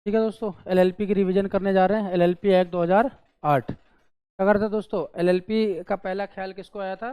ठीक है दोस्तों, एलएलपी की रिवीजन करने जा रहे हैं। एलएलपी एक्ट 2008 क्या करता है दोस्तों? एलएलपी का पहला ख्याल किसको आया था?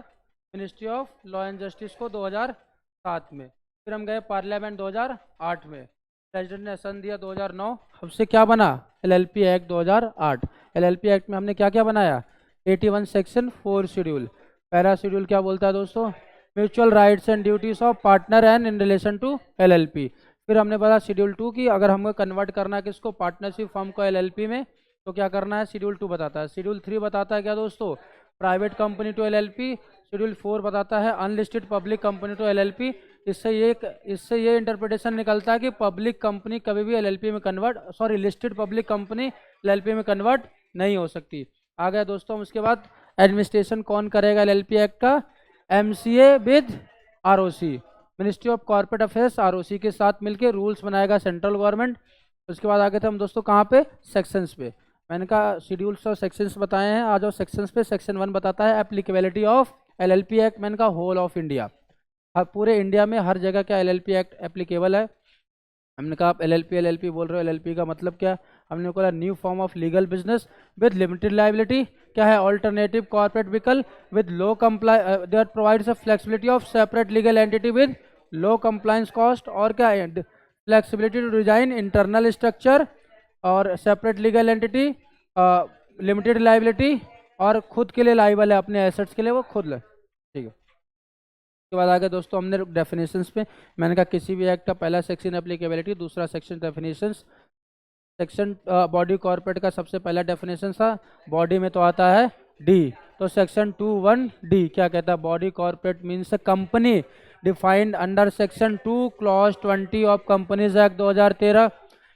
Ministry of law and justice को 2007 में। फिर हम गए पार्लियामेंट 2008 में, प्रेसिडेंट ने सन दिया 2009। हमसे क्या बना? LLP act 2008। एलएलपी एक्ट में हमने क्या क्या बनाया? 81 सेक्शन 4 शेड्यूल। पहला शेड्यूल क्या बोलता है दोस्तों? Mutual rights and duties of partner and in relation to LLP. फिर हमने बताया शेड्यूल 2 की अगर हमको कन्वर्ट करना है किसको? पार्टनरशिप फर्म को एलएलपी में, तो क्या करना है? शेड्यूल 2 बताता है। शेड्यूल 3 बताता है क्या दोस्तों? Private company to LLP. Schedule 4 बताता है unlisted public company to LLP. इससे ये इंटरप्रिटेशन निकलता है कि पब्लिक कंपनी कभी भी एलएलपी में लिस्टेड पब्लिक कंपनी एलएलपी में कन्वर्ट नहीं हो सकती। आ गया दोस्तों। उसके बाद एडमिनिस्ट्रेशन कौन करेगा एलएलपी एक्ट का? MCA with ROC, ministry of corporate affairs ROC के साथ मिलकर रूल्स बनाएगा सेंट्रल गवर्नमेंट। उसके बाद आगे थे हम दोस्तों कहाँ पे? सेक्शंस पे। मैंने कहा शेड्यूल्स और सेक्शंस बताए हैं, आ जाओ सेक्शंस पे। सेक्शन 1 बताता है एप्लीकेबिलिटी ऑफ एलएलपी एक्ट। मैंने कहा होल ऑफ इंडिया, पूरे इंडिया में हर जगह क्या एलएलपी एक्ट एप्लीकेबल है। हमने कहा आप एलएलपी बोल रहे हो, एलएलपी का मतलब क्या? हमने बोला new form of legal business with limited liability. क्या है? Alternative corporate vehicle with low comply that provides a flexibility of separate legal entity with low compliance cost. और क्या है? Flexibility to design internal structure और separate legal entity, limited liability और खुद के लिए लाइबल है अपने एसेट्स के लिए, वो खुद ले। ठीक है। उसके बाद आगे दोस्तों हमने डेफिनेशंस पे। मैंने कहा किसी भी एक्ट का पहला सेक्शन एप्लीकेबिलिटी, दूसरा section definitions. Section body corporate का सबसे पहला डेफिनेशन था, बॉडी में तो आता है डी, तो सेक्शन 2(1) डी क्या कहता है? Body corporate means company defined under section 2 clause 20 of companies act 2013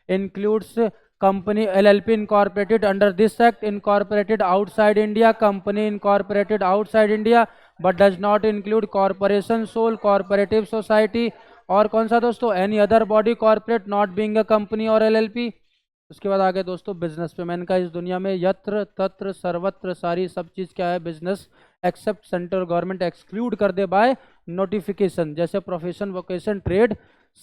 includes company LLP incorporated under this act, incorporated outside India, company incorporated outside India but does not include corporation, sole cooperative society और कौन सा दोस्तों? any other body corporate not being a company और LLP। उसके बाद आगे दोस्तों business पे। मैंने कहा इस दुनिया में यत्र तत्र सर्वत्र सारी सब चीज़ क्या है? Business, except central government exclude कर दे बाय नोटिफिकेशन। जैसे प्रोफेशन, वोकेशन, ट्रेड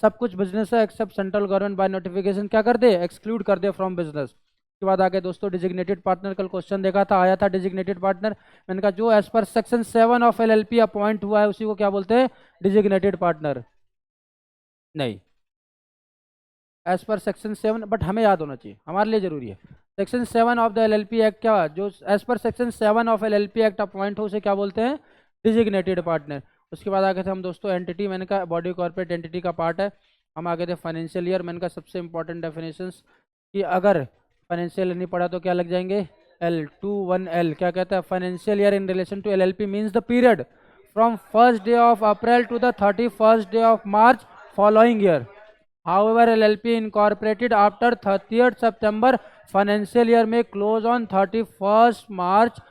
सब कुछ बिजनेस है except central government by notification क्या कर दे? एक्सक्लूड कर दे फ्रॉम बिजनेस। उसके बाद आगे दोस्तों डिजिग्नेटेड पार्टनर, कल क्वेश्चन देखा था, आया था डिजिग्नेटेड पार्टनर। मैंने कहा जो as per section 7 of LLP appoint हुआ है उसी को क्या बोलते हैं? Designated partner. नहीं, एज पर सेक्शन 7, बट हमें याद होना चाहिए, हमारे लिए जरूरी है। Section 7 of the LLP act क्या, जो as per section 7 of LLP act appoint हो उसे क्या बोलते हैं? Designated partner. उसके बाद आगे थे हम दोस्तों एंटिटी। मैंने कहा बॉडी कॉर्पोरेट एंटिटी का पार्ट है। हम आगे थे फाइनेंशियल ईयर। मैंने कहा सबसे इंपॉर्टेंट डेफिनेशंस कि अगर फाइनेंशियल नहीं पढ़ा तो क्या लग जाएंगे? L21L क्या कहता है? Financial year in relation to LLP means the period from 1st day of April to the 31st day of March following year. However, LLP incorporated after 30th September financial year may close on 31st March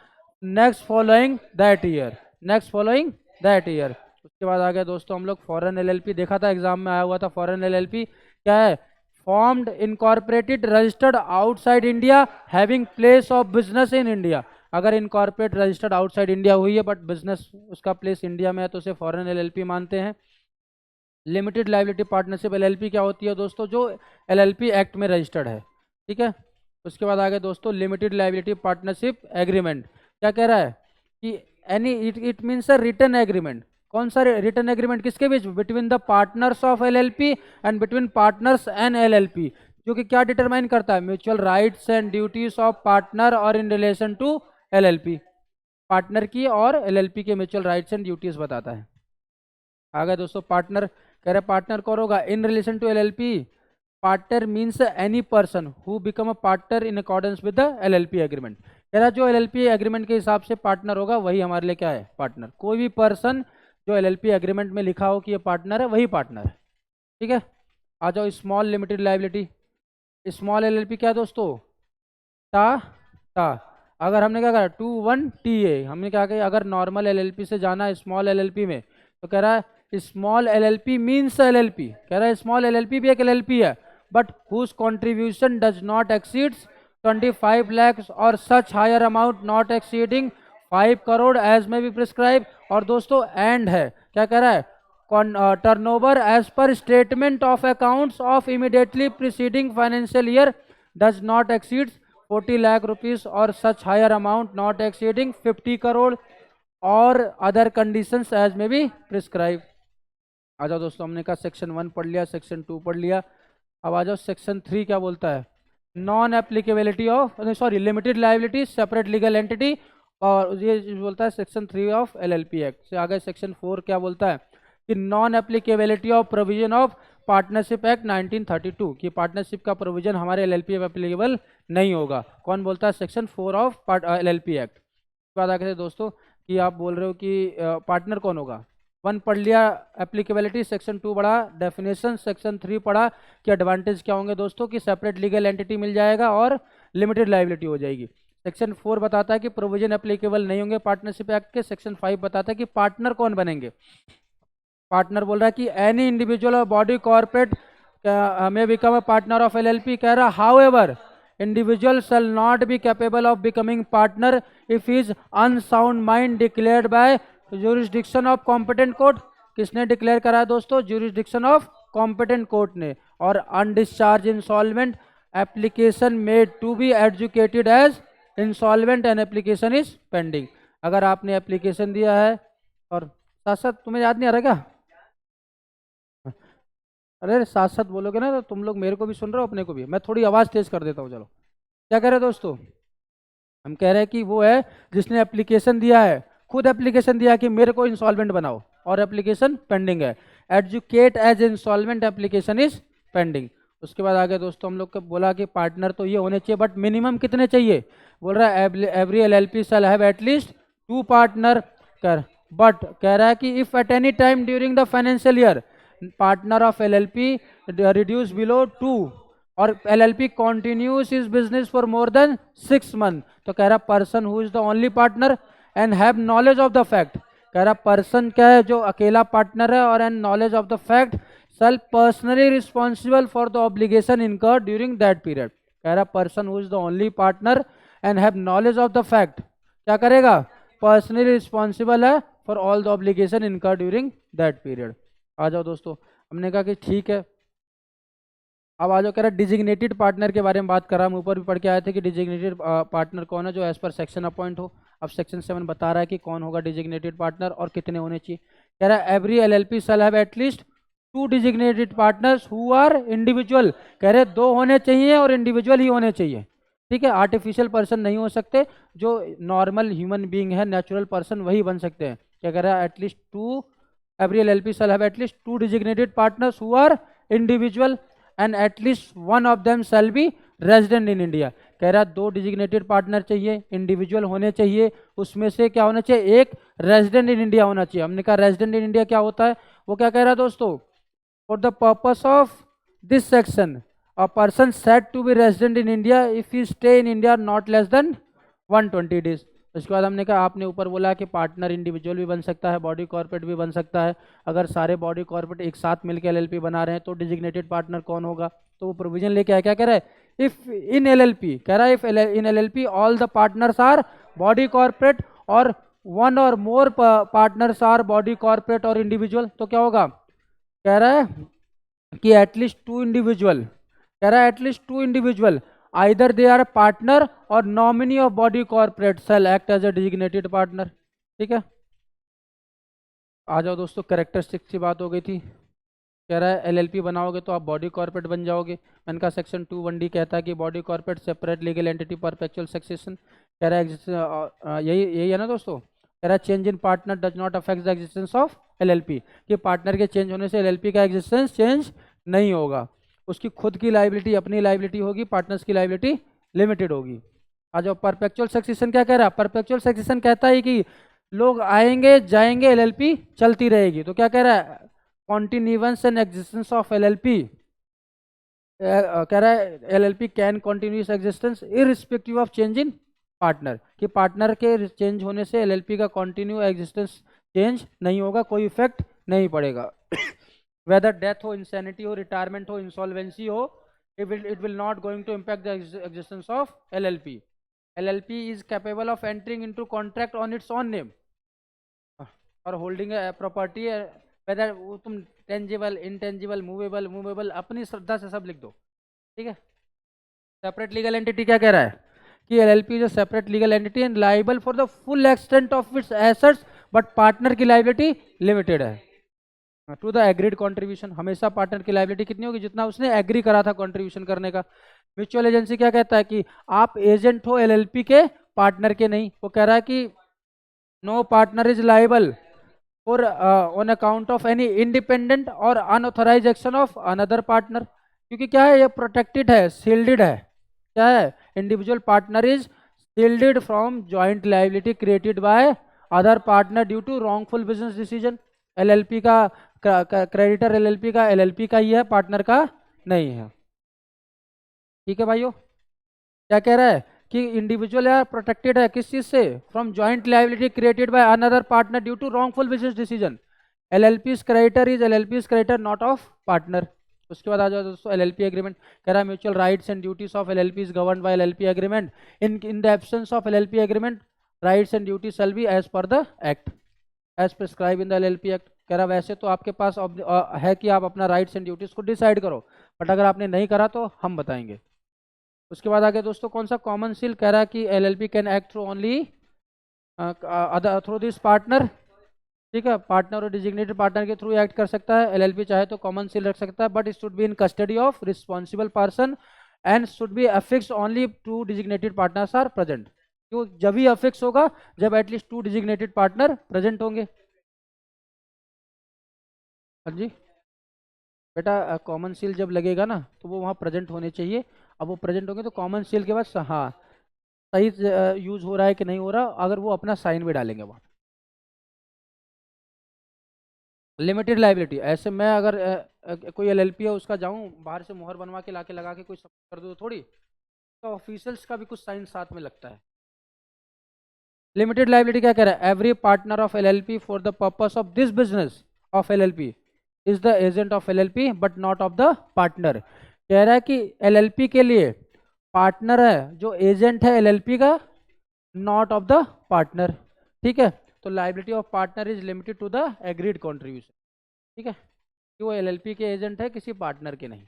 next following that year. Next following that year. उसके बाद आ गया दोस्तों हम लोग foreign LLP देखा था, exam में आया हुआ था। फॉरेन एलएलपी क्या है? Formed incorporated registered outside India having place of business in India. अगर इनकॉर्पोरेट रजिस्टर्ड आउटसाइड इंडिया हुई है बट बिजनेस उसका प्लेस इंडिया में है तो उसे फॉरेन एलएलपी मानते हैं। लिमिटेड लाइबिलिटी पार्टनरशिप एलएलपी क्या होती है दोस्तों? जो एलएलपी एक्ट में रजिस्टर्ड है। ठीक है। उसके बाद आगे दोस्तों लिमिटेड लाइबिलिटी पार्टनरशिप एग्रीमेंट क्या कह रहा है? कि any it means a written agreement. कौन सा रिटन एग्रीमेंट? किसके बीच? Between the partners of LLP and between partners and LLP, जो कि क्या डिटरमाइन करता है? Mutual rights and duties of partner और in relation to LLP. Partner की और एलएलपी के म्यूचुअल राइट्स एंड ड्यूटीज बताता है। आगे दोस्तों पार्टनर कह रहे पार्टनर कौन होगा? In relation to LLP partner means any person who become a partner in accordance with the LLP agreement. कह रहा जो एलएलपी एग्रीमेंट के हिसाब से पार्टनर होगा वही हमारे लिए क्या है? पार्टनर। कोई भी पर्सन जो एलएलपी एग्रीमेंट में लिखा हो कि ये पार्टनर है वही पार्टनर है। ठीक है। आ जाओ small limited liability. Small LLP क्या है दोस्तों? टा। अगर हमने क्या कहा 21TA, हमने क्या कहा अगर नॉर्मल एलएलपी से जाना है स्मॉल एलएलपी में तो कह रहा है स्मॉल एलएलपी मीन्स एलएलपी। कह रहा है स्मॉल एलएलपी भी एक एलएलपी है but whose contribution does not exceeds 25 lakhs और such higher amount not exceeding 5 crore as may be prescribe. और दोस्तों एंड है क्या कह रहा है? turnover as per statement of accounts of immediately preceding financial year does not exceed 40 lakh rupees or such higher amount not exceeding 50 crore और other conditions as may be prescribe. आ जाओ दोस्तों, हमने कहा सेक्शन 1 पढ़ लिया, सेक्शन 2 पढ़ लिया। अब आ जाओ सेक्शन 3 क्या बोलता है। Non applicability of limited liability separate legal entity, और ये बोलता है सेक्शन 3 ऑफ एलएलपी एक्ट से। आगे सेक्शन 4 क्या बोलता है कि non applicability of provision of partnership act 1932 की पार्टनरशिप का प्रोविजन हमारे एलएलपी में एप्लीकेबल नहीं होगा। कौन बोलता है? Section 4 of LLP act. बाद आगे दोस्तों कि आप बोल रहे हो कि पार्टनर कौन होगा। 1 पढ़ लिया एप्लीकेबिलिटी, सेक्शन 2 पढ़ा डेफिनेशन, सेक्शन 3 पढ़ा कि एडवांटेज क्या होंगे दोस्तों कि सेपरेट लीगल एंटिटी मिल जाएगा और लिमिटेड लाइबिलिटी हो जाएगी। सेक्शन 4 बताता है कि प्रोविजन एप्लीकेबल नहीं होंगे पार्टनरशिप एक्ट के। सेक्शन 5 बताता है कि पार्टनर कौन बनेंगे। पार्टनर बोल रहा है कि एनी इंडिविजुअल और बॉडी कॉर्पोरेट में become a partner of LLP. कह रहा however individual shall not be capable of becoming partner if his unsound mind declared by jurisdiction of competent court। किसने डिक्लेयर करा है दोस्तों? jurisdiction of competent court ने। और undischarged insolvent application made to be adjudicated as insolvent and application is pending। अगर आपने application दिया है और साथ साथ तुम्हें याद नहीं आ रहा क्या? अरे साथ साथ बोलोगे ना तो तुम लोग मेरे को भी सुन रहे हो, अपने को भी। मैं थोड़ी आवाज़ तेज कर देता हूँ। चलो क्या कह रहे हैं दोस्तों? हम कह रहे हैं कि वो है जिसने एप्लीकेशन दिया है, खुद एप्लीकेशन दिया कि मेरे को इंसॉल्वेंट बनाओ और एप्लीकेशन पेंडिंग है। Adjudicate as insolvent application is pending. उसके बाद आगे दोस्तों हम लोग को बोला कि पार्टनर तो ये होने चाहिए, बट मिनिमम कितने चाहिए? बोल रहा है every LLP shall have at least 2 partner कर। बट कह रहा है कि if at any time during the financial year partner of LLP reduce below 2 और LLP continues his business for more than 6 months, तो कह रहा person who is the only partner and have knowledge of the fact। कह रहा person क्या है? जो अकेला पार्टनर है और and knowledge of the fact shall personally responsible for the obligation incurred during that period। कह रहा person who is the only partner and have knowledge of the fact क्या करेगा? personally responsible है for all the obligation incurred during that period। आ जाओ दोस्तों, हमने कहा कि ठीक है। अब आ जाओ, कह रहा डिजिग्नेटेड पार्टनर के बारे में बात कर रहा। हम ऊपर भी पढ़ के आए थे कि डिजिग्नेटेड पार्टनर कौन है? जो एज पर सेक्शन अपॉइंट हो। अब सेक्शन 7 बता रहा है कि कौन होगा डिजिग्नेटेड पार्टनर और कितने होने चाहिए। कह रहा है every LLP shall have at least 2 designated partners who are individual. कह रहे 2 होने चाहिए और इंडिविजुअल ही होने चाहिए। ठीक है, आर्टिफिशियल पर्सन नहीं हो सकते। जो नॉर्मल ह्यूमन बींग है, नेचुरल पर्सन, वही बन सकते हैं। क्या कह रहा है? At least 2 every LLP shall have at least 2 designated partners who are individual and at least one of them shall be resident in India। कह रहा 2 designated partner चाहिए, individual होने चाहिए, उसमें से क्या होना चाहिए? एक resident in India होना चाहिए। हमने कहा resident in India क्या होता है? वो क्या कह रहा है दोस्तों? For the purpose of this section a person said to be resident in India if he stay in India not less than 120 days। उसके बाद हमने कहा आपने ऊपर बोला कि पार्टनर इंडिविजुअल भी बन सकता है, बॉडी कॉर्पोरेट भी बन सकता है। अगर सारे बॉडी कॉर्पोरेट एक साथ मिलकर एलएलपी बना रहे हैं तो डिजिग्नेटेड पार्टनर कौन होगा? तो वो प्रोविजन लेके आया। क्या कह रहा है? इफ इन एलएलपी, कह रहा है if in LLP all the partners our body corporate और 1 और मोर पार्टनर्स आर बॉडी कॉर्पोरेट और इंडिविजुअल, तो क्या होगा? कह रहा है कि एटलीस्ट 2 इंडिविजुअल। कह रहा है at least 2 individual either they are a partner or nominee of body corporate shall act as a designated partner। ठीक है, आ जाओ दोस्तों, कैरेक्टरिस्टिक्स की बात हो गई थी। कह रहा है एलएलपी बनाओगे तो आप बॉडी कॉर्पोरेट बन जाओगे। मैंने कहा सेक्शन 2(1)D कहता है कि body corporate separate legal entity perpetual succession. कह रहा है यही है ना दोस्तों। कह रहा है change in partner does not affect the existence of LLP, कि पार्टनर के चेंज होने से एलएलपी का एग्जिस्टेंस चेंज नहीं होगा। उसकी खुद की लाइबिलिटी अपनी लाइबिलिटी होगी, पार्टनर्स की लाइबिलिटी लिमिटेड होगी। आ जाओ, परपेचुअल सक्सेशन क्या कह रहा है? परपेचुअल सक्सेशन कहता है कि लोग आएंगे जाएंगे, एलएलपी चलती रहेगी। तो क्या कह रहा है? कॉन्टिन्यूएंस एंड एग्जिस्टेंस ऑफ एलएलपी। कह रहा है LLP can continuous existence irrespective of change in partner, कि पार्टनर के चेंज होने से एलएलपी का कंटिन्यू एग्जिस्टेंस चेंज नहीं होगा, कोई इफेक्ट नहीं पड़ेगा। वेदर डेथ हो, इंसैनिटी हो, रिटायरमेंट हो, इंसॉल्वेंसी हो, it will not going to impact the existence of LLP। LLP is capable of entering into contract on its own name or holding a property whether वो तुम tangible, intangible, movable, movable, अपनी श्रद्धा से सब लिख दो, ठीक है। सेपरेट लीगल एंटिटी क्या कह रहा है कि LLP is a separate legal entity and liable for the full extent of its assets, but partner की लाइबिलिटी लिमिटेड है टू द एग्रीड कंट्रीब्यूशन। हमेशा पार्टनर की लाइबिलिटी कितनी होगी, जितना उसने एग्री करा था कंट्रीब्यूशन करने का। म्यूचुअल एजेंसी क्या कहता है कि आप एजेंट हो एलएलपी के, पार्टनर के नहीं। वो कह रहा है कि no partner is liable for on account of any independent और unauthorise action of another partner, क्योंकि क्या है, ये प्रोटेक्टेड है, शील्डेड है। क्या है, individual partner is shielded from joint liability created by other partner due to wrongful business decision. LLP का क्रेडिटर एलएलपी का ही है, पार्टनर का नहीं है। ठीक है भाइयों, क्या कह रहा है कि इंडिविजुअल या प्रोटेक्टेड है किस चीज से, from joint liability created by another partner due to wrongful business decision. LLP's creditor is LLP's creditor not of partner. उसके बाद आ जाओ दोस्तों एलएलपी एग्रीमेंट। कह रहा है mutual rights and duties of LLP is governed by LLP agreement. In the absence of LLP agreement rights and duties shall be as per the act as prescribe in the LLP act. कह रहा वैसे तो आपके पास है कि आप अपना rights and duties को डिसाइड करो, बट अगर आपने नहीं करा तो हम बताएंगे। उसके बाद आगे दोस्तों कौन सा कॉमन सील, कह रहा है कि LLP can act through only through this partner. ठीक है, पार्टनर और डिजिग्नेटेड पार्टनर के थ्रू एक्ट कर सकता है। एलएलपी चाहे तो कॉमन सील रख सकता है, but it should be in custody of responsible person and should be affix only to designated partners are present. क्यों, जब ही अफिक्स होगा जब एटलीस्ट 2 डिजिग्नेटेड पार्टनर प्रेजेंट होंगे। हाँ जी बेटा, कॉमन सील जब लगेगा ना तो वो वहाँ प्रेजेंट होने चाहिए। अब वो प्रेजेंट होंगे तो कॉमन सील के बाद हाँ सही यूज हो रहा है कि नहीं हो रहा, अगर वो अपना साइन भी डालेंगे वहाँ। लिमिटेड लाइबिलिटी, ऐसे मैं अगर कोई एलएलपी है उसका जाऊँ बाहर से मोहर बनवा के लाके लगा के कोई सब कर दूँ थोड़ी, तो ऑफिशियल्स का भी कुछ साइन साथ में लगता है। लिमिटेड लाइबिलिटी क्या कह रहा है, every partner of LLP for the purpose of this business of LLP is the agent of LLP but not of the partner. कह रहा है कि एलएलपी के लिए पार्टनर है जो एजेंट है एलएलपी का, नॉट ऑफ द पार्टनर। ठीक है, तो liability of partner is limited to the agreed contribution. ठीक है, कि वो एलएलपी के एजेंट है, किसी पार्टनर के नहीं,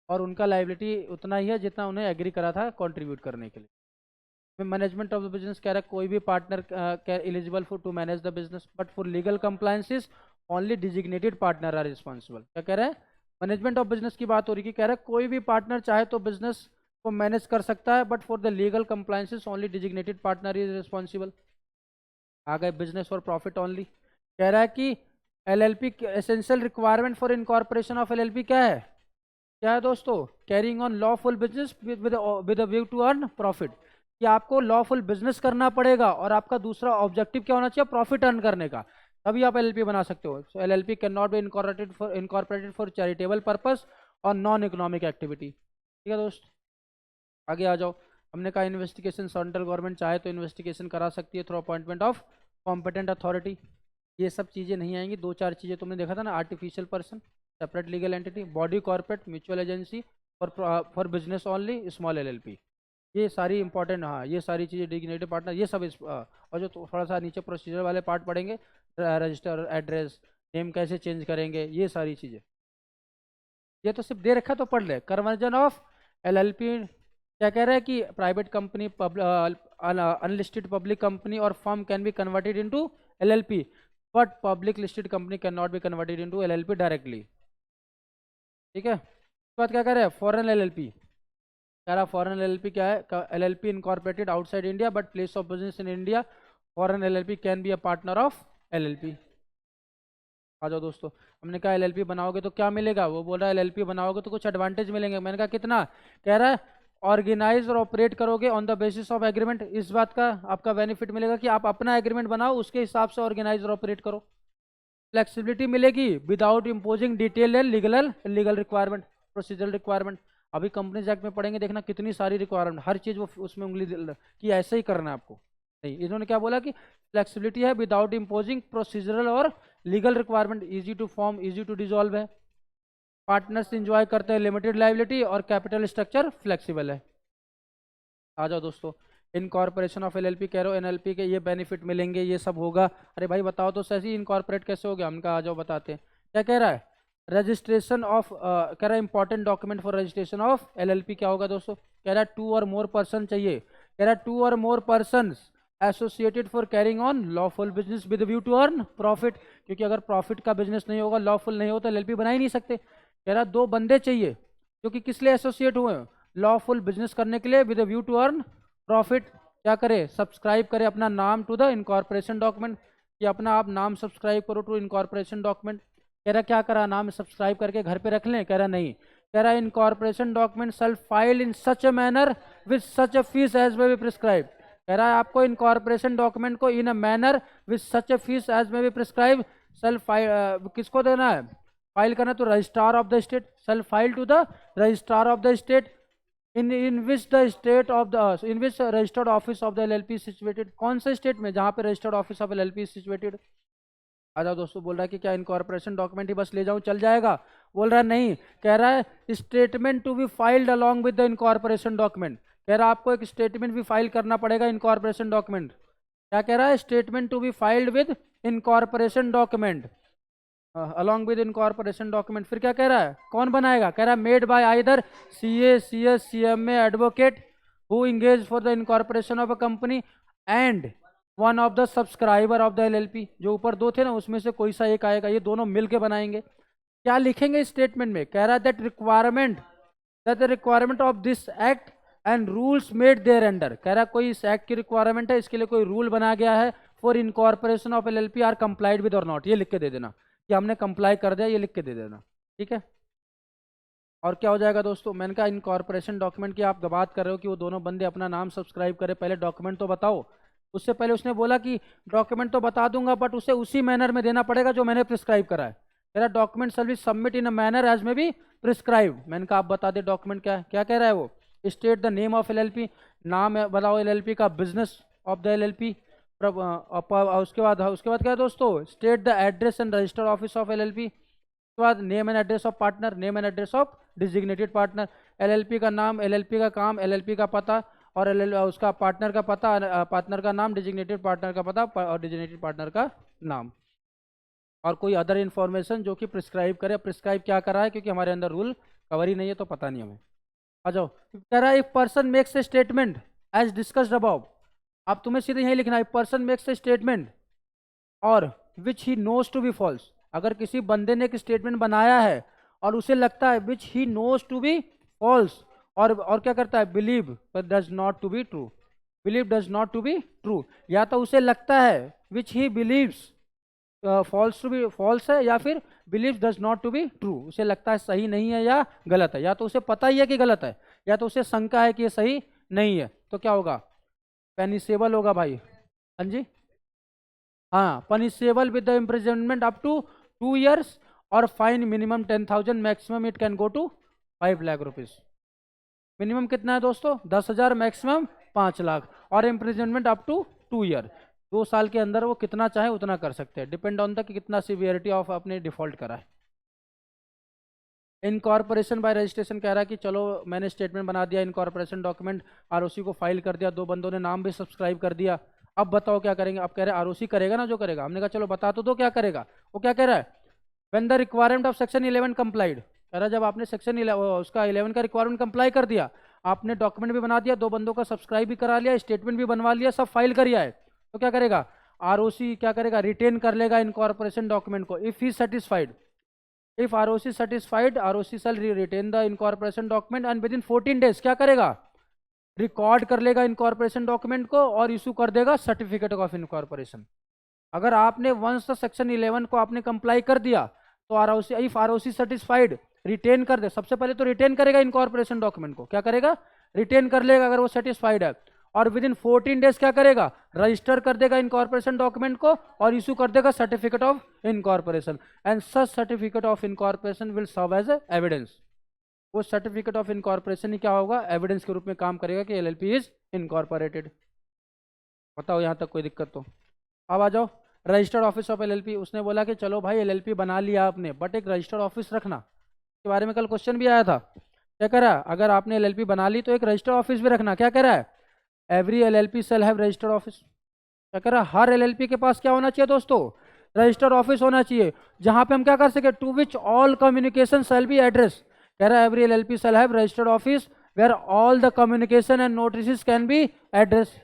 और उनका लाइबिलिटी उतना ही है जितना उन्हें एग्री करा था कंट्रीब्यूट करने के लिए। मैनेजमेंट ऑफ द बिजनेस कह रहा है कोई भी partner eligible for to manage the business but for legal compliances only designated partner are responsible. क्या कह रहा है, मैनेजमेंट ऑफ बिजनेस की बात हो रही है, कह रहा है कोई भी पार्टनर चाहे तो बिजनेस को मैनेज कर सकता है, but for the legal compliances only designated partner is responsible. आ गए बिजनेस फॉर प्रॉफिट ओनली। कह रहा है कि LLP essential requirement for incorporation of LLP क्या है, क्या है दोस्तों, carrying on lawful business with a view to earn profit. कि आपको लॉफुल बिजनेस करना पड़ेगा और आपका दूसरा ऑब्जेक्टिव क्या होना चाहिए, प्रॉफिट अर्न करने का, तभी आप एलएलपी बना सकते हो। So LLP can not be incorporated for charitable purpose और नॉन इकोनॉमिक एक्टिविटी। ठीक है दोस्त, आगे आ जाओ। हमने कहा इन्वेस्टिगेशन सेंट्रल गवर्नमेंट चाहे तो इन्वेस्टिगेशन करा सकती है through appointment of competent authority. ये सब चीज़ें नहीं आएंगी, 4 चीज़ें तुमने देखा था ना, artificial person, separate legal entity, body corporate, mutual agency, for business only, small LLP. ये सारी इंपॉर्टेंट, हाँ ये सारी चीज़ें, डिग्नेटेड पार्टनर, ये सब और जो थोड़ा सा नीचे प्रोसीजर वाले पार्ट पढ़ेंगे, रजिस्टर, एड्रेस, नेम कैसे चेंज करेंगे, ये सारी चीज़ें। ये तो सिर्फ दे रखा तो पढ़ ले। कन्वर्जन ऑफ एलएलपी क्या कह रहा है कि private company, unlisted public company और firm can be converted into LLP, but public listed company can not be converted into LLP directly. ठीक है, उसके बाद क्या कह रहे हैं, फॉरेन एलएलपी। कह रहा फॉरेन एलएलपी क्या है, LLP incorporated outside India but place of business in India, foreign LLP can be a partner of LLP. आ जाओ दोस्तों, हमने कहा एलएलपी बनाओगे तो क्या मिलेगा, वो बोल रहा है एलएलपी बनाओगे तो कुछ एडवांटेज मिलेंगे। मैंने कहा कितना, कह रहा है ऑर्गेनाइज और ऑपरेट करोगे on the basis of agreement. इस बात का आपका बेनिफिट मिलेगा कि आप अपना एग्रीमेंट बनाओ, उसके हिसाब से ऑर्गेनाइज और ऑपरेट करो। फ्लेक्सिबिलिटी मिलेगी without imposing detail and legal requirement, procedural requirement. अभी कंपनीज एक्ट में पढ़ेंगे, देखना कितनी सारी रिक्वायरमेंट, हर चीज़ वो उसमें उंगली कि ऐसे ही करना है आपको। नहीं, इन्होंने क्या बोला कि फ्लेक्सिबिलिटी है विदाउट इम्पोजिंग प्रोसीजरल और legal requirement, easy to form, easy to dissolve है। पार्टनर्स इंजॉय करते हैं लिमिटेड लाइबिलिटी और कैपिटल स्ट्रक्चर फ्लेक्सिबल है। आ जाओ दोस्तों, इनकॉर्पोरेशन ऑफ एलएलपी, कह रहे हो एनएलपी के ये बेनिफिट मिलेंगे, ये सब होगा। अरे भाई बताओ तो सही, इनकॉर्पोरेट कैसे हो गया, हमका आ जाओ बताते हैं। क्या कह रहा है, रजिस्ट्रेशन ऑफ, कह रहा है important document for registration of LLP क्या होगा दोस्तों, कह रहा है 2 और मोर पर्सन चाहिए, कह रहा है 2 और more person associated for carrying on lawful business with view to earn profit, क्योंकि अगर प्रॉफिट का बिजनेस नहीं होगा, लॉफुल नहीं हो तो एलएलपी बना ही नहीं सकते। कह रहा है 2 बंदे चाहिए जो कि किस लिए एसोसिएट हुए हैं, लॉफुल बिजनेस करने के लिए with view to earn profit. क्या करे, सब्सक्राइब करे अपना नाम टू द इनकॉर्पोरेशन डॉक्यूमेंट, कि अपना आप नाम सब्सक्राइब करो टू इनकॉर्पोरेशन डॉक्यूमेंट। कह रहा क्या करा, नाम सब्सक्राइब करके घर पे रख लें, कह रहा नहीं, कह रहा incorporation document shall file in such a manner with such a fee as may be prescribe. कह रहा है आपको इनकॉर्पोरेशन डॉक्यूमेंट को in a manner with such a fee as may be prescribe shall file किसको देना है, file करना तो registrar of the state, shall file to the registrar of the state in which the state of the in which registered office of the LLP is situated, कौन से state में, जहाँ पे registered office of LLP is situated। आ जाओ दोस्तों, बोल रहा है कि क्या इनकॉर्पोरेशन डॉक्यूमेंट ही बस ले जाऊं चल जाएगा, बोल रहा है नहीं, कह रहा है statement to be filed along with the incorporation document. कह रहा है आपको एक स्टेटमेंट भी फाइल करना पड़ेगा इनकॉर्पोरेशन डॉक्यूमेंट। क्या कह रहा है, statement to be filed with incorporation document along with incorporation document. फिर क्या कह रहा है, कौन बनाएगा, कह रहा है made by either CA CS CMA advocate who engage for the incorporation of a company and one of the subscriber of the LLP। जो ऊपर 2 थे ना, उसमें से कोई सा एक आएगा, ये दोनों मिलके बनाएंगे। क्या लिखेंगे स्टेटमेंट में, कह रहा है that the requirement of this act and rules made thereunder. कह रहा है कोई इस एक्ट की रिक्वायरमेंट है, इसके लिए कोई रूल बना गया है, for incorporation of LLP are complied with और नॉट, ये लिख के दे देना कि हमने कंप्लाई कर दिया, ये लिख के दे देना, ठीक है। और क्या हो जाएगा दोस्तों, मैंने कहा इनकॉर्पोरेशन डॉक्यूमेंट की आप बात कर रहे हो कि वो दोनों बंदे अपना नाम सब्सक्राइब करें, पहले डॉक्यूमेंट तो बताओ। उससे पहले उसने बोला कि डॉक्यूमेंट तो बता दूंगा बट उसे उसी मैनर में देना पड़ेगा जो मैंने प्रिस्क्राइब करा है। मेरा document service submit in a manner as may be prescribe. मैंने कहा आप बता दे डॉक्यूमेंट क्या है, क्या कह रहा है वो, state the name of LLP, नाम है बताओ LLP का, बिजनेस ऑफ द LLP, उसके बाद क्या है दोस्तों, state the address and registered office of LLP, उसके बाद name and address of partner, name and address of designated partner, LLP का नाम, LLP का काम, LLP का पता और उसका पार्टनर का पता, पार्टनर का नाम, डिजिग्नेटेड पार्टनर का पता और डिजिग्नेटेड पार्टनर का नाम, और कोई अदर इन्फॉर्मेशन जो कि प्रिस्क्राइब करे। प्रिस्क्राइब क्या करा है, क्योंकि हमारे अंदर रूल कवर ही नहीं है तो पता नहीं हमें। आ जाओ, कह रहा है if person makes a statement as discussed above, अब तुम्हें सीधे यही लिखना है, पर्सन मेक्स ए स्टेटमेंट और which he knows to be false. अगर किसी बंदे ने एक स्टेटमेंट बनाया है और उसे लगता है which he knows to be false, और क्या करता है, believe but does not to be true, believe does not to be true, या तो उसे लगता है which he believes false to be false है, या फिर believe does not to be true, उसे लगता है सही नहीं है या गलत है, या तो उसे पता ही है कि गलत है या तो उसे शंका है कि ये सही नहीं है, तो क्या होगा, पेनिसेबल होगा भाई। हाँ जी, हाँ, punishable with the imprisonment up to 2 years और fine minimum 10,000, maximum it can go to 5 lakh rupees. Minimum कितना है दोस्तों, 10,000, मैक्सिमम 5 लाख, और इम्प्रिजनमेंट अप टू 2 year, 2 साल के अंदर वो कितना चाहे उतना कर सकते हैं, डिपेंड ऑन द कि कितना सीवियरिटी ऑफ अपने डिफॉल्ट करा है। इनकॉर्पोरेशन बाय रजिस्ट्रेशन कह रहा है कि चलो मैंने स्टेटमेंट बना दिया, इनकॉर्पोरेशन डॉक्यूमेंट ROC को फाइल कर दिया, 2 बंदों ने नाम भी सब्सक्राइब कर दिया, अब बताओ क्या करेंगे। अब कह रहे हैं ROC करेगा ना जो करेगा, हमने कहा चलो बता तो दो क्या करेगा। वो क्या कह रहा है, when the requirement of section 11 complied, कह रहा है जब आपने सेक्शन 11 उसका 11 का रिक्वायरमेंट कंप्लाई कर दिया, आपने डॉक्यूमेंट भी बना दिया, 2 बंदों का सब्सक्राइब भी करा लिया, स्टेटमेंट भी बनवा लिया, सब फाइल कर लिया है, तो क्या करेगा ROC, क्या करेगा, रिटेन कर लेगा इनकॉर्पोरेशन डॉक्यूमेंट को। If he satisfied, if ROC satisfied, ROC shall retain the incorporation document and within 14 days क्या करेगा, रिकॉर्ड कर लेगा इनकॉर्पोरेशन डॉक्यूमेंट को और इशू कर देगा सर्टिफिकेट ऑफ इनकॉर्पोरेशन। अगर आपने वंस सेक्शन 11 को आपने कंप्लाई कर दिया तो ROC, if ROC satisfied, retain कर दे, सबसे पहले तो रिटेन करेगा इनकॉर्पोरेशन डॉक्यूमेंट को, क्या करेगा, रिटेन कर लेगा अगर वो सेटिस्फाइड है, और विद इन 14 डेज क्या करेगा, रजिस्टर कर देगा इनकॉर्पोरेशन डॉक्यूमेंट को और इशू कर देगा certificate of incorporation, and such certificate of incorporation will serve as evidence. वो सर्टिफिकेट ऑफ इनकॉर्पोरेशन ही क्या होगा, एविडेंस के रूप में काम करेगा कि LLP इज इनकॉर्पोरेटेड। बताओ यहाँ तक कोई दिक्कत तो। अब आ जाओ, रजिस्टर्ड ऑफिस ऑफ LLP, उसने बोला कि चलो भाई LLP बना लिया आपने बट एक रजिस्टर्ड ऑफिस रखना, इसके बारे में कल क्वेश्चन भी आया था। क्या कह रहा है, अगर आपने LLP बना ली तो एक रजिस्टर्ड ऑफिस भी रखना। क्या कह रहा है, every LLP shall have registered office. क्या कह रहा है, हर LLP के पास क्या होना चाहिए दोस्तों, रजिस्टर्ड ऑफिस होना चाहिए, जहां पे हम क्या कर सके, to which all communication shall be address. कह रहा है every LLP shall have registered office where all the communication and notice can be address.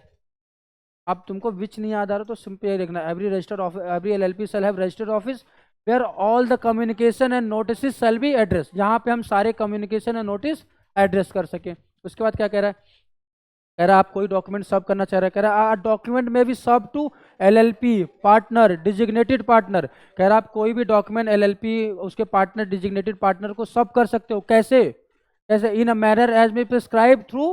अब तुमको विच नहीं याद आ रहा तो सिंपल ये देखना, every registered office, every LLP shall have registered office where all the communication and notice shall be address, जहां पे हम सारे कम्युनिकेशन एंड नोटिस एड्रेस कर सकें। उसके बाद क्या कह रहा है, कह रहा है आप कोई डॉक्यूमेंट सब करना चाह रहे हैं, कह रहा है डॉक्यूमेंट में भी serve to LLP partner designated partner. कह रहा है आप कोई भी डॉक्यूमेंट एलएलपी उसके पार्टनर डिजिग्नेटेड पार्टनर को सब कर सकते हो। कैसे, कैसे, in a manner as may prescribe through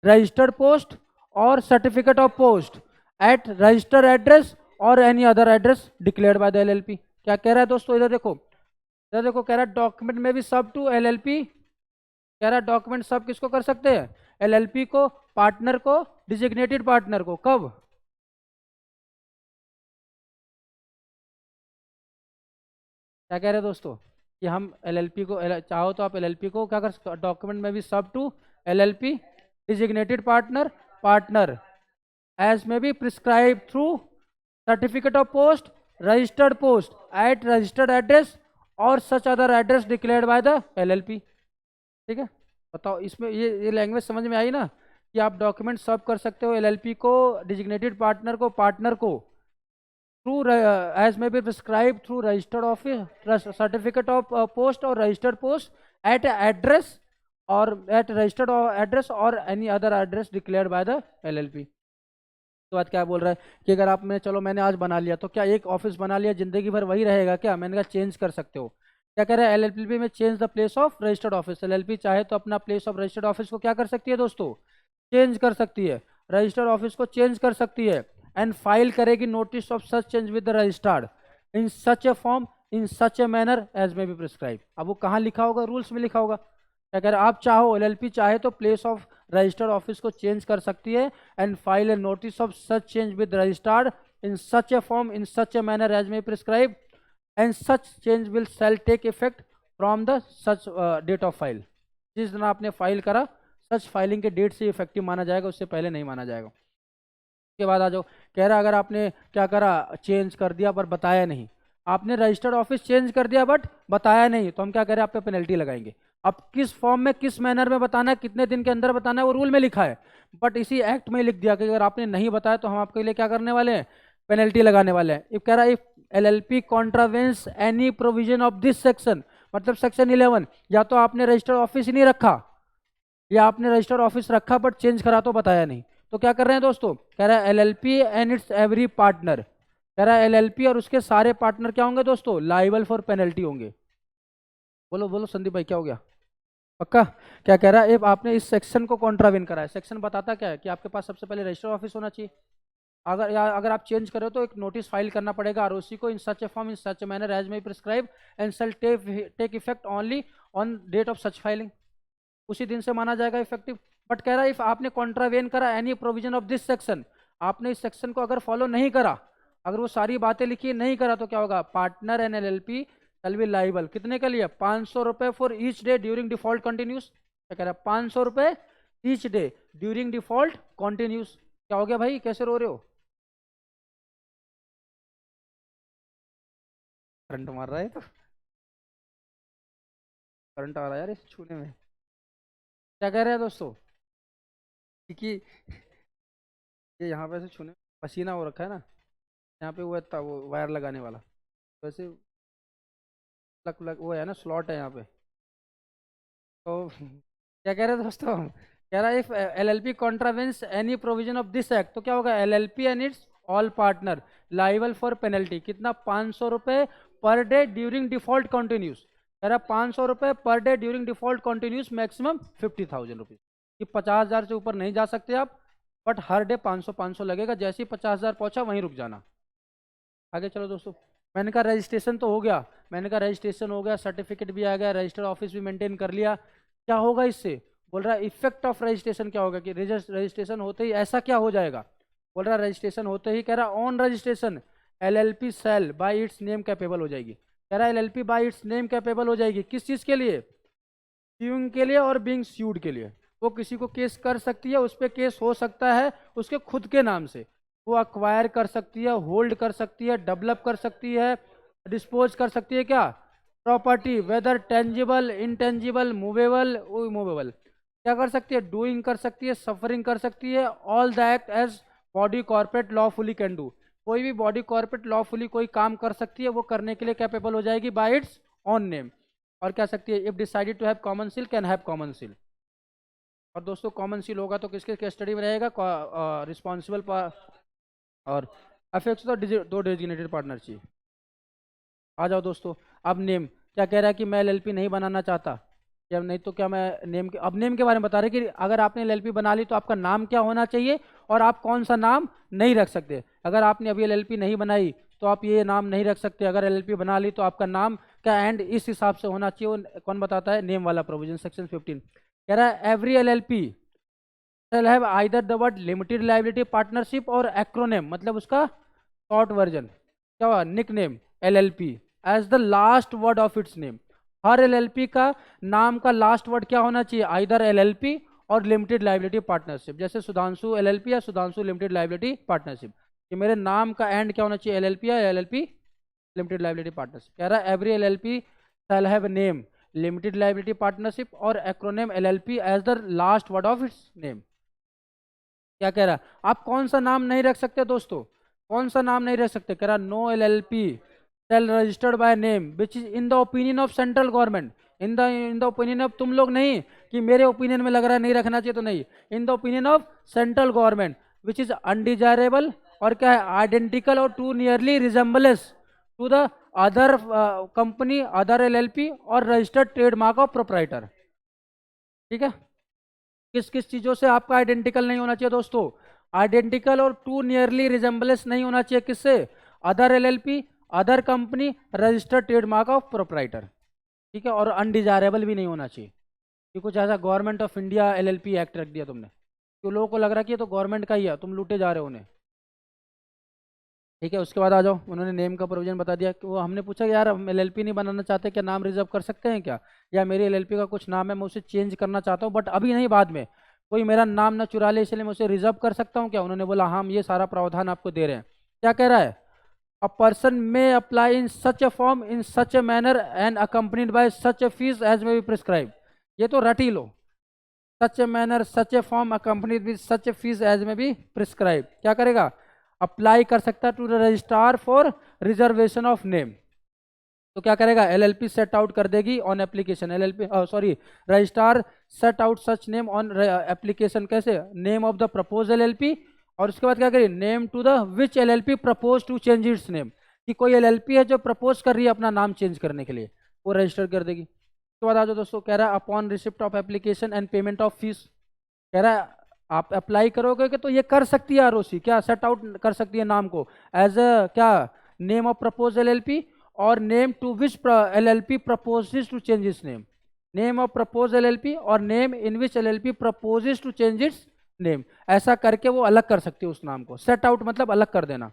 registered post और certificate of post at registered address और any other address declared by the LLP. क्या कह रहा है दोस्तों, इधर देखो, इधर देखो, कह रहा है डॉक्यूमेंट में भी सब टू एलएलपी। कह रहा है डॉक्यूमेंट सब किसको कर सकते हैं, एलएलपी को, पार्टनर को, डिजिग्नेटेड पार्टनर को। कब, क्या कह रहे हैं दोस्तों, कि हम एलएलपी को चाहो तो आप एलएलपी को क्या कर सकते हो, डॉक्यूमेंट में भी serve to LLP designated partner partner as may be prescribe through certificate of post registered post at registered address और such other address declared by the LLP. ठीक है, बताओ इसमें ये लैंग्वेज समझ में आई ना, कि आप डॉक्यूमेंट सब कर सकते हो एलएलपी को, डिजिग्नेटेड पार्टनर को, पार्टनर को, through as may be prescribe through registered office certificate of post और रजिस्टर्ड पोस्ट एट एड्रेस और एट रजिस्टर्ड एड्रेस और any other address declared by the LLP. तो बाद क्या बोल रहा है कि अगर आपने, चलो मैंने आज बना लिया तो क्या एक ऑफिस बना लिया जिंदगी भर वही रहेगा क्या, मैंने कहा चेंज कर सकते हो। क्या कह रहा है, एलएलपी में change the place of registered office. LLP चाहे तो अपना प्लेस ऑफ रजिस्टर्ड ऑफिस को क्या कर सकती है दोस्तों, चेंज कर सकती है, रजिस्टर्ड ऑफिस को चेंज कर सकती है एंड फाइल करेगी notice of such change with the registered in such a form in such a manner as may be prescribe. अब वो कहाँ लिखा होगा, रूल्स में लिखा होगा। क्या कह रहे हैं, आप चाहो, एलएलपी चाहे तो प्लेस ऑफ रजिस्टर्ड ऑफिस को चेंज कर सकती है and file a notice of such change with registered in such a form in such a manner as may prescribe and such change will shall take effect from the such date of file. जिस दिन आपने file करा such filing के date से effective माना जाएगा, उससे पहले नहीं माना जाएगा। उसके बाद आ जाओ, कह रहा अगर आपने क्या करा, चेंज कर दिया पर बताया नहीं, आपने रजिस्टर्ड ऑफिस चेंज कर दिया बट बताया नहीं, तो हम क्या करें, आप पे पेनल्टी लगाएंगे। अब किस फॉर्म में किस मैनर में बताना है, कितने दिन के अंदर बताना है, वो रूल में लिखा है, बट इसी एक्ट में लिख दिया कि अगर आपने नहीं बताया तो हम आपके लिए क्या करने वाले हैं, पेनल्टी लगाने वाले हैं। इफ कह रहा है if LLP contravenes any provision of this section, मतलब सेक्शन 11, या तो आपने रजिस्टर्ड ऑफिस ही नहीं रखा या आपने रजिस्टर्ड ऑफिस रखा बट चेंज करा तो बताया नहीं, तो क्या कर रहे हैं दोस्तों, कह रहा है LLP and it's every partner. कह रहा है एलएलपी और उसके सारे पार्टनर क्या होंगे दोस्तों, लाइबल फॉर पेनल्टी होंगे। बोलो बोलो संदीप भाई क्या हो गया, पक्का। क्या कह रहा है, if आपने इस सेक्शन को कॉन्ट्रावेन करा है, सेक्शन बताता क्या है कि आपके पास सबसे पहले रजिस्टर्ड ऑफिस होना चाहिए, अगर आप चेंज करो तो एक नोटिस फाइल करना पड़ेगा आरओसी को in such a form in such a manner as may prescribe and shall take effect only on date of such filing, उसी दिन से माना जाएगा इफेक्टिव। बट कह रहा है इफ आपने कॉन्ट्रावेन करा any provision of this section, आपने इस सेक्शन को अगर फॉलो नहीं करा, अगर वो सारी बातें लिखी नहीं करा, तो क्या होगा, partner and LLP shall be liable. कितने के लिए, 500 रुपए for each day during default continuous. क्या कह रहा है, 500 रुपए each day during default continuous. क्या हो गया भाई, कैसे रो रहे हो, करंट मार रहा है, तो करंट आ रहा है यार इस छूने में। क्या कह रहे हैं दोस्तों, क्योंकि ये यहाँ पे से छूने पसीना हो रखा है ना, यहाँ पे वो वायर लगाने वाला, वैसे वो है ना, स्लॉट है यहाँ पे। तो क्या कह रहे हैं दोस्तों, कह रहा है if LLP contravenes any provision of this act, तो क्या होगा, LLP and it's all partner liable for penalty. कितना, 500 रुपए per day during default continuous. कह रहा 500 रुपए per day during default continuous, maximum 50,000 rupees. कि 50,000 से ऊपर नहीं जा सकते आप, बट हर डे 500 लगेगा, जैसे ही 50,000 पहुंचा वहीं रुक जाना। आगे चलो दोस्तों, मैंने कहा रजिस्ट्रेशन तो हो गया, मैंने कहा रजिस्ट्रेशन हो गया, सर्टिफिकेट भी आ गया, रजिस्टर्ड ऑफिस भी मेंटेन कर लिया। क्या होगा इससे, बोल रहा है इफेक्ट ऑफ रजिस्ट्रेशन क्या होगा, कि रजिस्ट्रेशन होते ही ऐसा क्या हो जाएगा, बोल रहा है रजिस्ट्रेशन होते ही, कह रहा on registration LLP shall by its name capable हो जाएगी। कह रहा है LLP by its name capable हो जाएगी, किस चीज़ के लिए, स्यूइंग के लिए और बीइंग स्यूड के लिए। वो किसी को केस कर सकती है, उस पर केस हो सकता है उसके खुद के नाम से, वो अक्वायर कर सकती है, होल्ड कर सकती है, डेवलप कर सकती है, डिस्पोज कर सकती है क्या, property, whether tangible, intangible, movable, immovable. क्या कर सकती है, डूइंग कर सकती है, सफरिंग कर सकती है, all that as body corporate lawfully can do. कोई भी बॉडी कॉर्पोरेट लॉफुली कोई काम कर सकती है, वो करने के लिए कैपेबल हो जाएगी बाय इट्स ऑन नेम। और क्या सकती है, if decided to have common seal can have common seal. और दोस्तों कॉमन सील होगा तो किसके कस्टडी में रहेगा, रिस्पॉन्सिबल और अफेक्ट्स दो डेजिग्नेटेड पार्टनर चाहिए। आ जाओ दोस्तों, अब नेम क्या कह रहा है कि मैं एलएलपी नहीं बनाना चाहता, या नहीं तो क्या मैं नेम के, अब नेम के बारे में बता रहे कि अगर आपने एलएलपी बना ली तो आपका नाम क्या होना चाहिए और आप कौन सा नाम नहीं रख सकते। अगर आपने अभी एलएलपी नहीं बनाई तो आप ये नाम नहीं रख सकते, अगर एलएलपी बना ली तो आपका नाम क्या एंड इस हिसाब से होना चाहिए। वो कौन बताता है, नेम वाला प्रोविजन सेक्शन 15 कह रहा है every LLP shall have either the word limited liability partnership और acronym, मतलब उसका शॉर्ट वर्जन क्या हुआ, nick name LLP as the last word of its name. हर एलएलपी का नाम का लास्ट वर्ड क्या होना चाहिए, आइदर एलएलपी और लिमिटेड लाइबिलिटी पार्टनरशिप। जैसे सुधांशु एलएलपी या सुधांशु लिमिटेड लाइबिलिटी पार्टनरशिप, कि मेरे नाम का एंड क्या होना चाहिए, एलएलपी या एलएलपी लिमिटेड लाइबिलिटी पार्टनरशिप। कह रहा है every LLP shall have name limited liability partnership और acronym LLP as the last word of its name. क्या कह रहा है, आप कौन सा नाम नहीं रख सकते दोस्तों, कौन सा नाम नहीं रख सकते, कह रहा no LLP shall registered by name which is in the opinion of central government, in the opinion of, तुम लोग नहीं कि मेरे ओपिनियन में लग रहा है नहीं रखना चाहिए तो नहीं, in the opinion of central government which is undesirable और क्या है, आइडेंटिकल और too nearly resembles to the other company, other LLP और रजिस्टर्ड ट्रेडमार्क ऑफ प्रोप्राइटर। ठीक है, किस किस चीजों से आपका आइडेंटिकल नहीं होना चाहिए दोस्तों, आइडेंटिकल और टू नियरली रिजेंबलेंस नहीं होना चाहिए, किससे, other LLP, other company, registered trademark of proprietor. ठीक है, और अनडिजायरेबल भी नहीं होना चाहिए, कि कुछ ऐसा government of India LLP act रख दिया तुमने, तो लोगों को लग रहा है कि ये तो गवर्नमेंट का ही है, तुम लूटे जा रहे हो उन्हें। ठीक है, उसके बाद आ जाओ, उन्होंने नेम का प्रोविजन बता दिया कि वो, हमने पूछा कि यार हम एलएलपी नहीं बनाना चाहते, क्या नाम रिजर्व कर सकते हैं क्या, या मेरी एलएलपी का कुछ नाम है मैं उसे चेंज करना चाहता हूँ बट अभी नहीं, बाद में कोई मेरा नाम ना चुरा ले इसलिए मैं उसे रिजर्व कर सकता हूँ क्या। उन्होंने बोला हाँ, हम ये सारा प्रावधान आपको दे रहे हैं। क्या कह रहा है, a person may apply in such a form in such a manner and accompanied by such a fee as may be prescribe. ये तो रट ही लो, such a manner such a form accompanied with such a fee as may be prescribe. क्या करेगा, apply कर सकता है to the registrar for reservation of name. तो क्या करेगा, एलएलपी सेट आउट कर देगी on application, LLP sorry registrar set out such name on application. कैसे, name of the propose LLP, और उसके बाद क्या करिए, name to the which LLP propose to change its name, कि कोई एलएलपी है जो प्रपोज कर रही है अपना नाम चेंज करने के लिए, वो रजिस्टर कर देगी। उसके बाद आ जाओ दोस्तों, कह रहा है upon receipt of application and payment of fees. कह रहा है आप अप्लाई करोगे कि तो ये कर सकती है आरओसी, क्या सेट आउट कर सकती है नाम को एज अ क्या, नेम ऑफ प्रपोज एलएलपी और name to which LLP proposes to change its name, name of propose LLP और name in which LLP proposes to change its name. ऐसा करके वो अलग कर सकती है उस नाम को, सेट आउट मतलब अलग कर देना।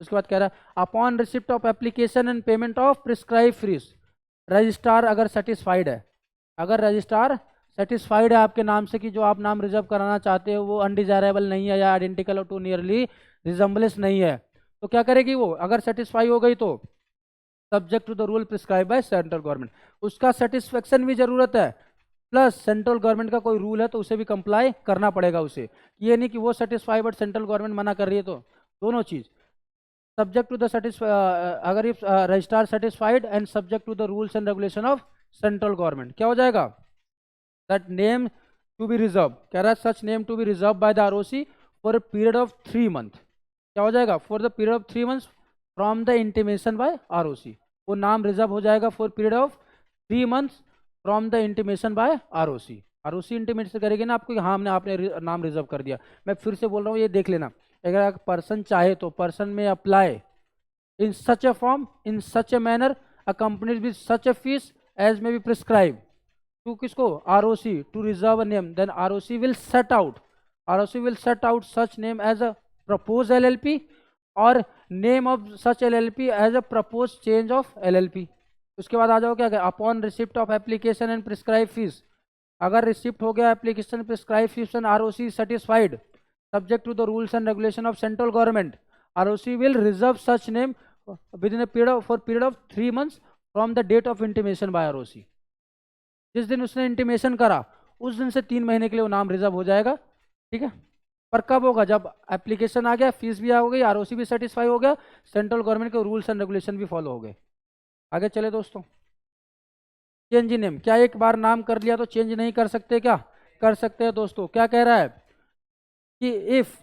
उसके बाद कह रहा है upon receipt of application and payment of prescribe fees, registrar अगर सेटिस्फाइड है, अगर रजिस्ट्रार सेटिस्फाइड है आपके नाम से कि जो आप नाम रिजर्व कराना चाहते हो वो अनडिजायरेबल नहीं है या आइडेंटिकल और टू नियरली रिजेंबलेंस नहीं है, तो क्या करेगी वो, अगर सेटिस्फाई हो गई तो subject to the rule prescribe by central government, उसका सेटिस्फेक्शन भी जरूरत है, प्लस सेंट्रल गवर्नमेंट का कोई रूल है तो उसे भी कंप्लाई करना पड़ेगा उसे। ये नहीं कि वो सेटिस्फाई बट सेंट्रल गवर्नमेंट मना कर रही है, तो दोनों चीज सब्जेक्ट टू द अगर if registrar satisfied and subject to the rules and regulation of central government. क्या हो जाएगा, that name to be reserve, कह रहा है such name to be reserve by the ROC for a period of 3 month. क्या हो जाएगा, for the period of 3 months from the intimation by ROC, वो नाम रिजर्व हो जाएगा for period of 3 months from the intimation by ROC. ROC intimation करेगी ना आपको, हाँ हमने आपने नाम रिजर्व कर दिया। मैं फिर से बोल रहा हूँ, ये देख लेना, अगर पर्सन चाहे तो person may apply in such a form in such a manner accompanied with such a fee as may be prescribe to किसको, ROC to reserve a name, then ROC will set out such name as a propose LLP और name of such LLP as a propose change of LLP. उसके बाद आ जाओ क्या, upon receipt of application and prescribe fee, अगर receipt हो गया application prescribe fees and ROC satisfied, subject to the rules and regulation of central government. ROC will reserve such name within a period of 3 months from the date of intimation by ROC. जिस दिन उसने intimation करा उस दिन से 3 महीने के लिए वो नाम रिजर्व हो जाएगा, ठीक है। पर कब होगा? जब एप्लीकेशन आ गया, फीस भी आ गई, आरओसी भी सेटिस्फाई हो गया, सेंट्रल गवर्नमेंट के रूल्स एंड रेगुलेशन भी फॉलो हो गए। आगे चले दोस्तों। चेंज इन नेम, क्या एक बार नाम कर लिया तो चेंज नहीं कर सकते? क्या कर सकते हैं दोस्तों। क्या कह रहा है कि इफ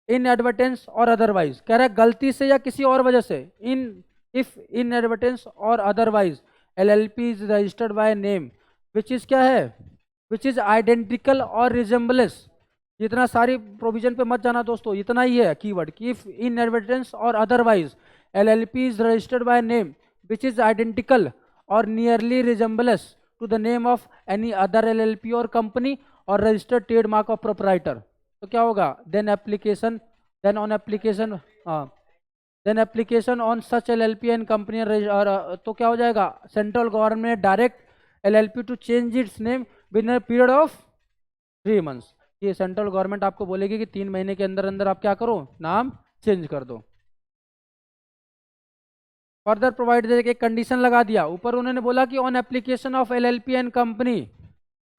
इन एडवर्टेंस और अदरवाइज, कह रहा है गलती से या किसी और वजह से, इफ इन एडवर्टेंस और otherwise LLP is registered by name which is, क्या है, विच इज आइडेंटिकल और रिजेम्बलेंस। इतना सारी प्रोविजन पे मत जाना दोस्तों, इतना ही है कीवर्ड कि इफ इन एडवर्टेंस और otherwise LLP is registered by name which is identical और nearly resemblance to the name of any other LLP और कंपनी और रजिस्टर्ड ट्रेडमार्क ऑफ प्रोपराइटर, तो क्या होगा? Then application on such LLP and company, तो क्या हो जाएगा? Central government direct LLP to change its name within period of 3 months. ये सेंट्रल गवर्नमेंट आपको बोलेगी कि 3 महीने के अंदर अंदर आप क्या करो? नाम चेंज कर दो। फर्दर प्रोवाइड, एक कंडीशन लगा दिया ऊपर, उन्होंने बोला कि on application of LLP and company,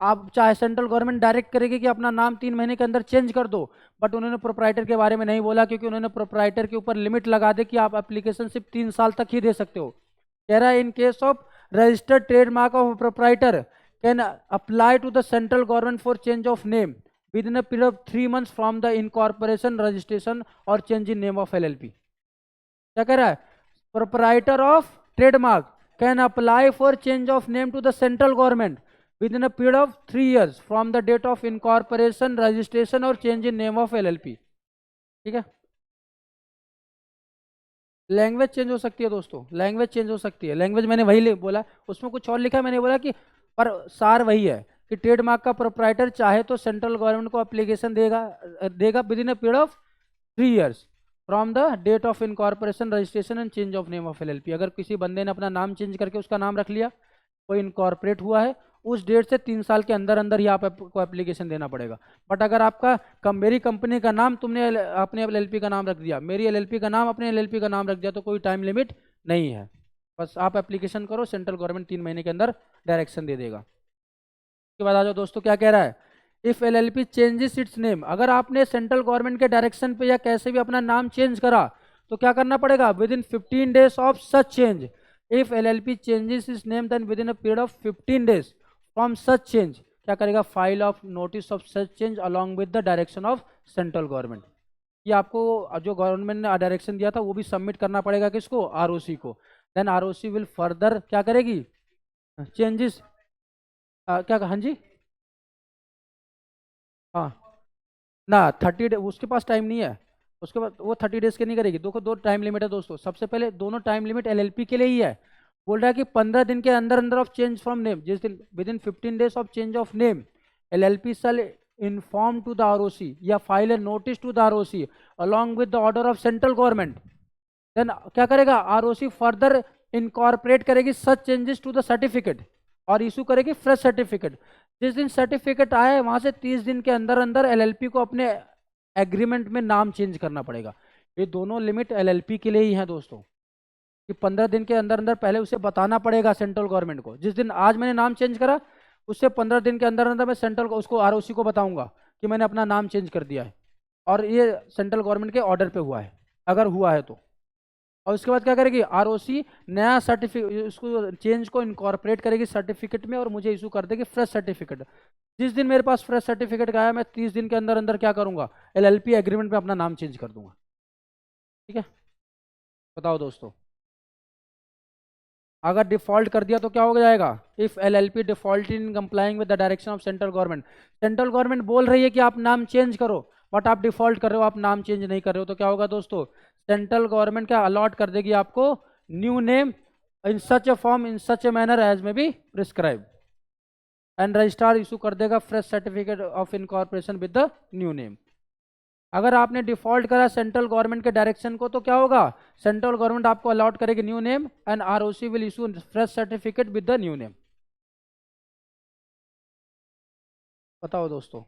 आप चाहे सेंट्रल गवर्नमेंट डायरेक्ट करेगी कि अपना नाम 3 महीने के अंदर चेंज कर दो, बट उन्होंने प्रोपराइटर के बारे में नहीं बोला, क्योंकि उन्होंने प्रोपराइटर के ऊपर लिमिट लगा दे कि आप एप्लीकेशन सिर्फ 3 साल तक ही दे सकते हो। कह रहा है in case of registered trademark of proprietor can apply to the central government for change of name within a period of 3 months from the incorporation registration और change in name of LLP। क्या कह रहा है? Proprietor of trademark can apply for change of name to the central government within a period of 3 years from the date of incorporation, registration और change in name of LLP। ठीक है। Language change हो सकती है दोस्तों, language change हो सकती है। लैंग्वेज मैंने वही बोला, उसमें कुछ और लिखा है, मैंने बोला कि पर सार वही है कि ट्रेडमार्क का प्रोपराइटर चाहे तो सेंट्रल गवर्नमेंट को एप्लीकेशन देगा within a period of 3 years from the date of incorporation, registration and change of name of LLP। अगर किसी बंदे ने अपना नाम चेंज करके उसका नाम रख लिया, कोई इनकॉर्पोरेट हुआ है, उस डेट से 3 साल के अंदर अंदर ही आपको एप्लीकेशन देना पड़ेगा। बट अगर आपका मेरी कंपनी का नाम तुमने अपने LLP का नाम रख दिया, मेरी LLP का नाम अपने LLP का नाम रख दिया, तो कोई टाइम लिमिट नहीं है, बस आप एप्लीकेशन करो, सेंट्रल गवर्नमेंट 3 महीने के अंदर डायरेक्शन दे देगा। उसके बाद आ जाओ दोस्तों, क्या कह रहा है? If LLP changes its name, अगर आपने सेंट्रल गवर्नमेंट के डायरेक्शन पे या कैसे भी अपना नाम चेंज करा तो क्या करना पड़ेगा? Within 15 days of such change. If LLP changes its name then within a period of 15 days from such change, क्या करेगा? File of notice of such change along with the direction of central government. ये आपको जो government ने direction दिया था वो भी सबमिट करना पड़ेगा, किसको? ROC को। देन ROC विल फर्दर क्या करेगी? चेंजेस क्या? हाँ जी, हाँ ना 30 डे, उसके पास टाइम नहीं है, उसके बाद वो 30 days के नहीं करेगी। दो टाइम लिमिट है दोस्तों। सबसे पहले दोनों टाइम लिमिट LLP के लिए ही है। बोल रहा है कि 15 दिन के अंदर अंदर ऑफ चेंज फ्रॉम नेम, जिस दिन within 15 days of change of name LLP shall inform to the ROC या file a notice to the ROC along with the order of central government. Then क्या करेगा? ROC further incorporate करेगी such changes to the certificate और issue करेगी fresh certificate. जिस दिन certificate आए वहां से 30 दिन के अंदर अंदर LLP को अपने एग्रीमेंट में नाम चेंज करना पड़ेगा। ये दोनों लिमिट LLP के लिए ही हैं दोस्तों, कि 15 दिन के अंदर अंदर पहले उसे बताना पड़ेगा सेंट्रल गवर्नमेंट को। जिस दिन आज मैंने नाम चेंज करा उससे 15 दिन के अंदर अंदर मैं सेंट्रल को उसको ROC को बताऊंगा कि मैंने अपना नाम चेंज कर दिया है और ये सेंट्रल गवर्नमेंट के ऑर्डर पे हुआ है, अगर हुआ है तो। और उसके बाद क्या करेगी? ROC नया सर्टिफिकेट, उसको चेंज को इनकॉर्पोरेट करेगी सर्टिफिकेट में और मुझे इशू कर देगी फ्रेश सर्टिफिकेट। जिस दिन मेरे पास फ्रेश सर्टिफिकेट गया मैं 30 दिन के अंदर अंदर क्या करूंगा? LLP एग्रीमेंट में अपना नाम चेंज कर दूंगा। ठीक है, बताओ दोस्तों। अगर डिफॉल्ट कर दिया तो क्या हो जाएगा? If LLP default in complying with the direction of central government, central government बोल रही है कि आप नाम चेंज करो बट आप डिफॉल्ट कर रहे हो, आप नाम चेंज नहीं कर रहे हो, तो क्या होगा दोस्तों? सेंट्रल गवर्नमेंट क्या अलॉट कर देगी आपको? New name in such a form in such a manner as may be prescribed and registrar issue कर देगा fresh certificate of incorporation with the new name. अगर आपने डिफॉल्ट करा सेंट्रल गवर्नमेंट के डायरेक्शन को तो क्या होगा? सेंट्रल गवर्नमेंट आपको अलॉट करेगी new name and ROC will issue fresh certificate with the new name. बताओ दोस्तों।